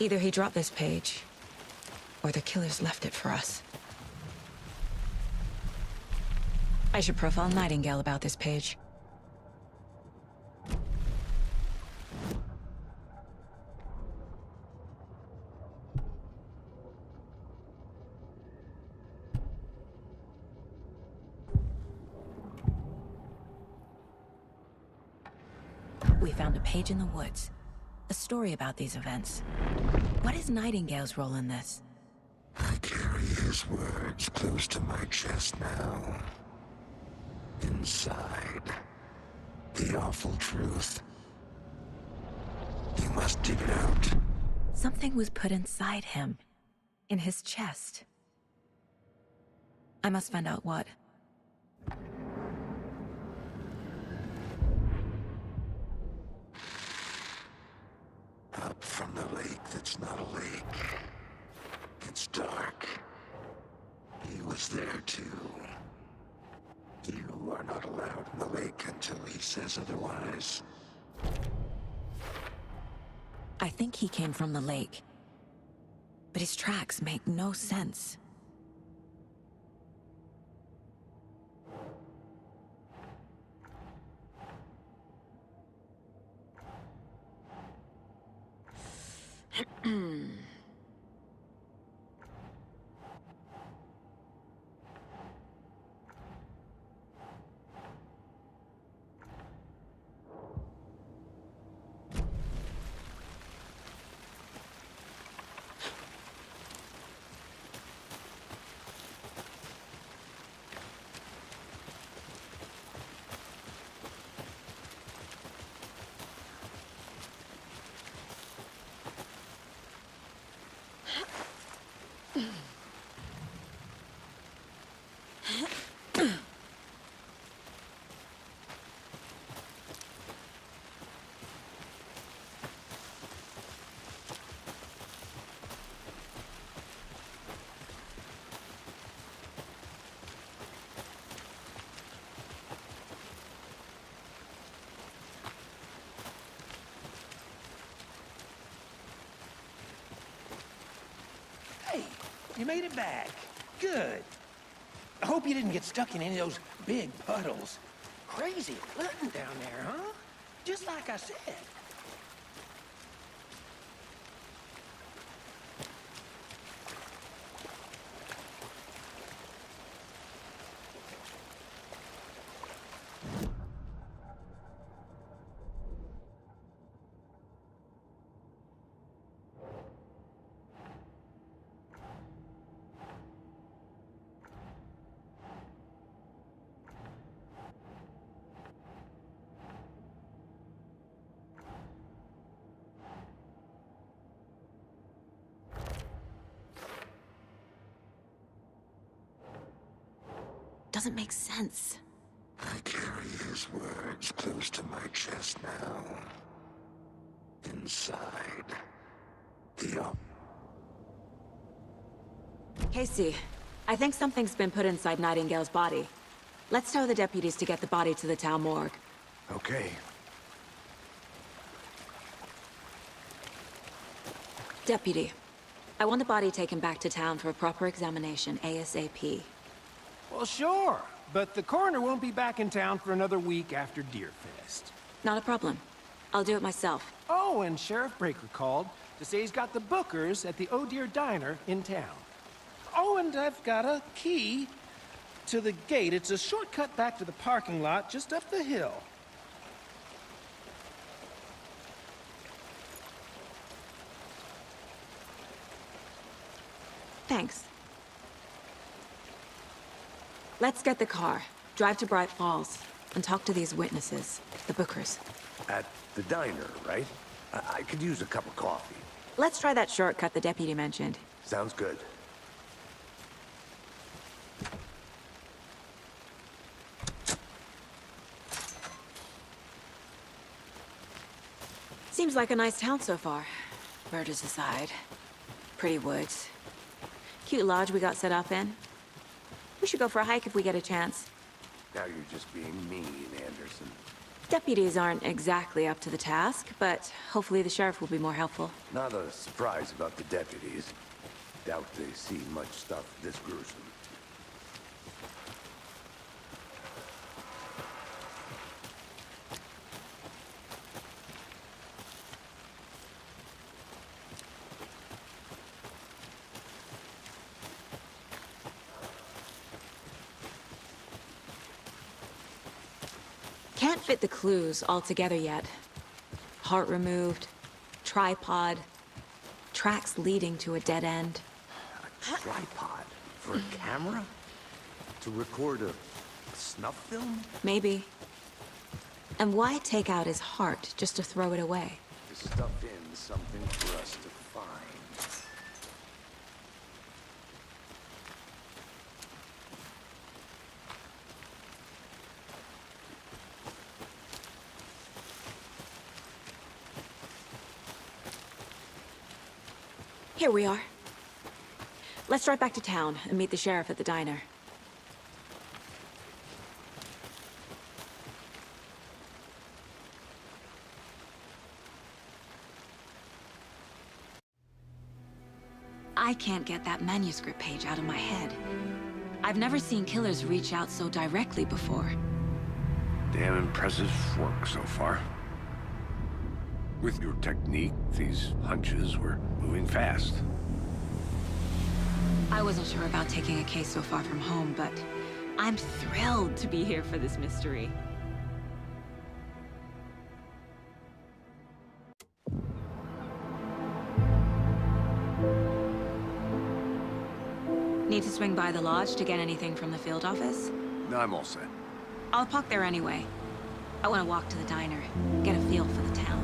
Either he dropped this page, or the killers left it for us. I should profile Nightingale about this page. We found a page in the woods. A story about these events. What is Nightingale's role in this? I carry his words close to my chest now. Inside, the awful truth. You must dig it out. Something was put inside him. In his chest. I must find out what. Up from the lake that's not a lake. It's dark. He was there too. You are not allowed in the lake until he says otherwise. I think he came from the lake. But his tracks make no sense. Hey, you made it back. Good. I hope you didn't get stuck in any of those big puddles. Crazy flooding down there, huh? Just like I said. Doesn't make sense. I carry his words close to my chest now. Inside, the Casey, I think something's been put inside Nightingale's body. Let's tell the deputies to get the body to the town morgue. Okay. Deputy, I want the body taken back to town for a proper examination ASAP. Well, sure. But the coroner won't be back in town for another week after Deerfest. Not a problem. I'll do it myself. Oh, and Sheriff Breaker called to say he's got the Bookers at the Oh Dear Diner in town. Oh, and I've got a key to the gate. It's a shortcut back to the parking lot just up the hill. Thanks. Let's get the car, drive to Bright Falls, and talk to these witnesses, the Bookers. At the diner, right? I could use a cup of coffee. Let's try that shortcut the deputy mentioned. Sounds good. Seems like a nice town so far. Murders aside. Pretty woods. Cute lodge we got set up in. We should go for a hike if we get a chance. Now you're just being mean, Anderson. Deputies aren't exactly up to the task, but hopefully the sheriff will be more helpful. Not a surprise about the deputies. Doubt they see much stuff this gruesome. Can't fit the clues all together yet. Heart removed, tripod, tracks leading to a dead end. A tripod? For a camera? To record a snuff film? Maybe. And why take out his heart just to throw it away? To stuff in something for us to find. Here we are. Let's drive back to town and meet the sheriff at the diner. I can't get that manuscript page out of my head. I've never seen killers reach out so directly before. Damn impressive work so far. With your technique, these hunches were moving fast. I wasn't sure about taking a case so far from home, but I'm thrilled to be here for this mystery. Need to swing by the lodge to get anything from the field office? No, I'm all set. I'll park there anyway. I want to walk to the diner, get a feel for the town.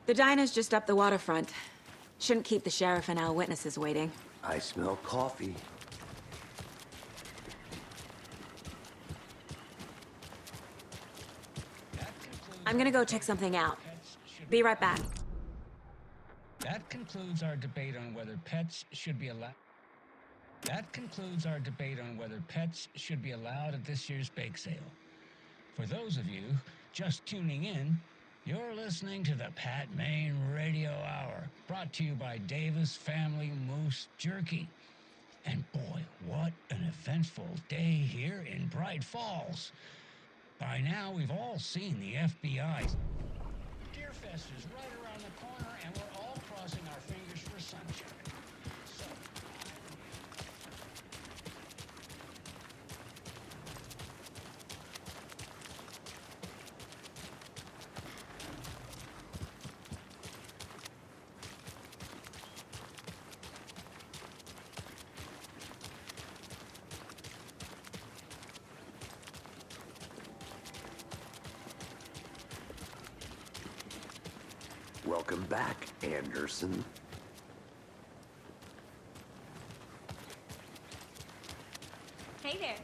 The diner's just up the waterfront. Shouldn't keep the sheriff and our witnesses waiting. I smell coffee. I'm gonna go check something out. Be right back. That concludes our debate on whether pets should be allowed. That concludes our debate on whether pets should be allowed at this year's bake sale. For those of you just tuning in, you're listening to the Pat Maine Radio Hour, brought to you by Davis Family Moose Jerky. And boy, what an eventful day here in Bright Falls. By now, we've all seen the FBI. Deerfest is right around the corner, and we're all crossing our fingers for sunshine. So, Welcome back, Anderson. Hey there.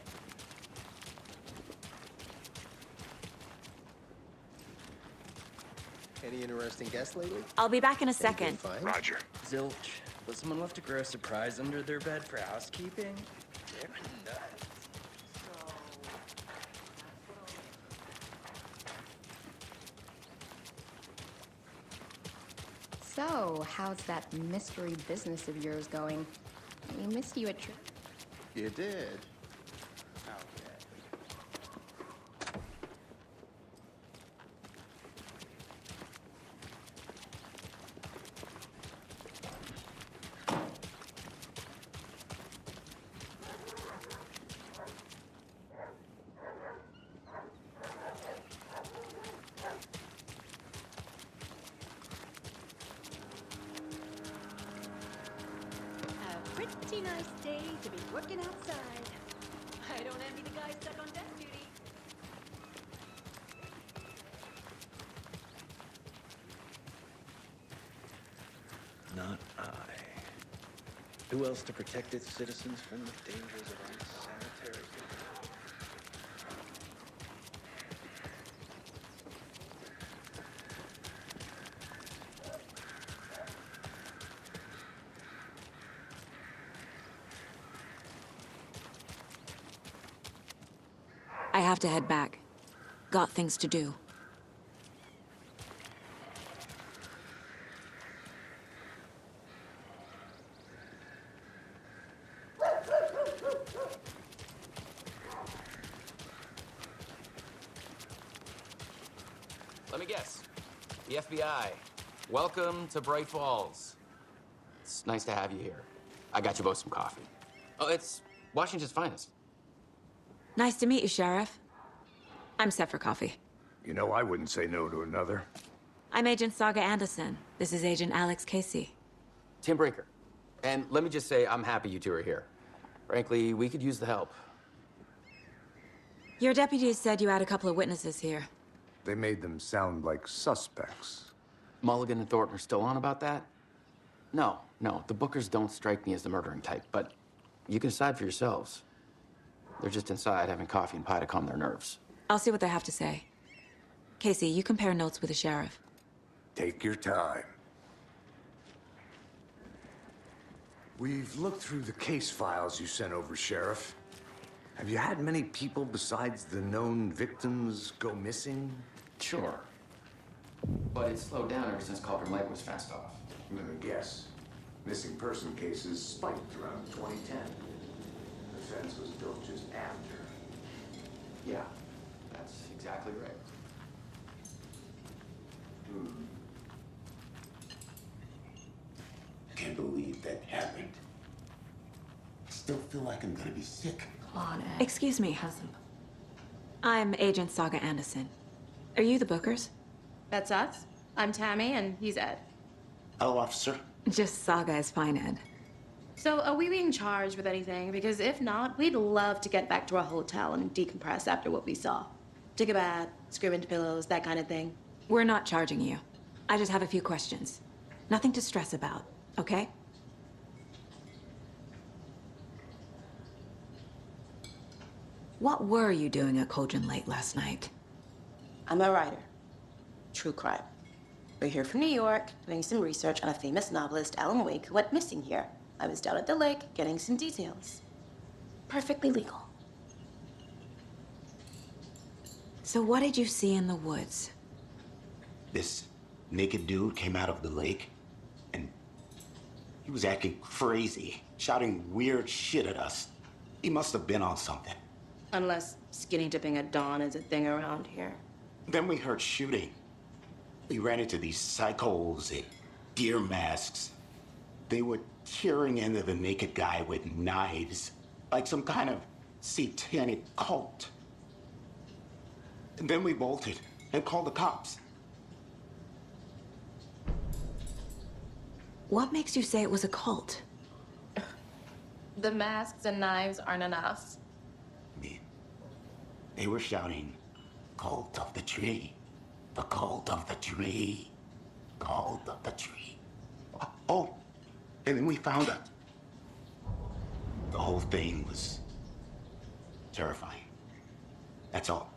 Any interesting guests lately? I'll be back in a second. Fine. Roger. Zilch. Was someone left to grow a surprise under their bed for housekeeping? They're nuts. So, how's that mystery business of yours going? We missed you at You did. Pretty nice day to be working outside. I don't envy the guy stuck on desk duty. Not I. Who else to protect its citizens from the dangers of unsanitary have to head back. Got things to do. Let me guess. The FBI. Welcome to Bright Falls. It's nice to have you here. I got you both some coffee. Oh, it's Washington's finest. Nice to meet you, Sheriff. I'm set for coffee. You know, I wouldn't say no to another. I'm Agent Saga Anderson. This is Agent Alex Casey. Tim Breaker. And let me just say, I'm happy you two are here. Frankly, we could use the help. Your deputies said you had a couple of witnesses here. They made them sound like suspects. Mulligan and Thornton are still on about that? No, the Bookers don't strike me as the murdering type, but you can decide for yourselves. They're just inside having coffee and pie to calm their nerves. I'll see what they have to say. Casey, you compare notes with the sheriff. Take your time. We've looked through the case files you sent over, Sheriff. Have you had many people besides the known victims go missing? Sure. But it's slowed down ever since Calder Mike was fast off. I'm gonna guess. Missing person cases spiked around 2010. The fence was built just after. Yeah, that's exactly right. Can't believe that happened. I still feel like I'm gonna be sick. Excuse me. I'm Agent Saga Anderson. Are you the Bookers? That's us. I'm Tammy, and he's Ed. Hello, officer. Just Saga is fine, Ed. So, are we being charged with anything? Because if not, we'd love to get back to our hotel and decompress after what we saw. Take a bath, scream into pillows, that kind of thing. We're not charging you. I just have a few questions. Nothing to stress about, okay? What were you doing at Cauldron Lake last night? I'm a writer. True crime. We're here from New York, doing some research on a famous novelist, Alan Wake, who went missing here. I was down at the lake, getting some details. Perfectly legal. So what did you see in the woods? This naked dude came out of the lake, and he was acting crazy, shouting weird shit at us. He must have been on something. Unless skinny dipping at dawn is a thing around here. Then we heard shooting. We ran into these psychos in deer masks. They were tearing into the naked guy with knives, like some kind of satanic cult. And then we bolted and called the cops. What makes you say it was a cult? The masks and knives aren't enough. They were shouting, "Cult of the tree, the cult of the tree, cult of the tree." Oh, and then we found it. The whole thing was terrifying. That's all.